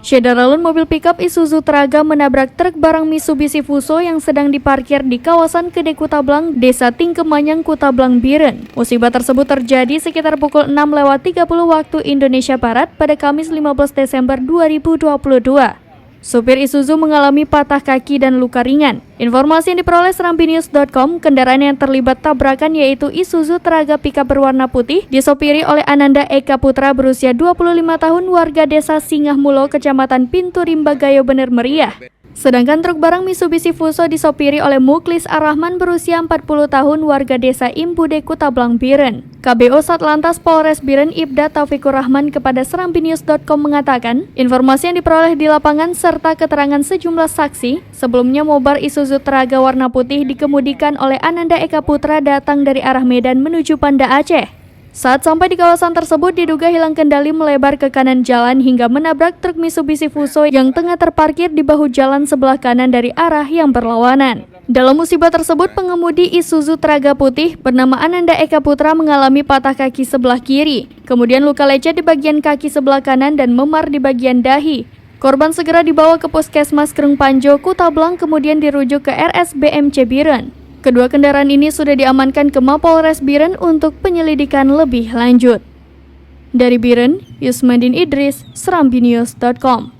Syederalun mobil pickup Isuzu Traga menabrak truk barang Mitsubishi Fuso yang sedang diparkir di kawasan Kede Kutablang, Desa Tingkemanyang, Kutablang, Biren. Musibah tersebut terjadi sekitar pukul 6.30 waktu Indonesia Barat pada Kamis 15 Desember 2022. Supir Isuzu mengalami patah kaki dan luka ringan. Informasi yang diperoleh serambinews.com, kendaraan yang terlibat tabrakan yaitu Isuzu Traga pickup berwarna putih disopiri oleh Ananda Eka Putra berusia 25 tahun warga desa Singahmulo, Kecamatan Pintu Rimba, Gayo Bener Meriah. Sedangkan truk barang Mitsubishi Fuso disopiri oleh Muklis Ar-Rahman berusia 40 tahun warga desa Imbude, Kutablang, Biren. KBO Satlantas Polres Biren Ibda Taufikur Rahman kepada serambinews.com mengatakan, informasi yang diperoleh di lapangan serta keterangan sejumlah saksi, sebelumnya mobil Isuzu Traga warna putih dikemudikan oleh Ananda Eka Putra datang dari arah Medan menuju Banda Aceh. Saat sampai di kawasan tersebut diduga hilang kendali melebar ke kanan jalan hingga menabrak truk Mitsubishi Fuso yang tengah terparkir di bahu jalan sebelah kanan dari arah yang berlawanan. Dalam musibah tersebut, pengemudi Isuzu Traga putih bernama Ananda Eka Putra mengalami patah kaki sebelah kiri, kemudian luka lecet di bagian kaki sebelah kanan dan memar di bagian dahi. Korban segera dibawa ke Puskesmas Kreng Panjo, Kutablang, kemudian dirujuk ke RSBMC Biren. Kedua kendaraan ini sudah diamankan ke Mapolres Biren untuk penyelidikan lebih lanjut. Dari Biren, Yusmandin Idris, serambinews.com.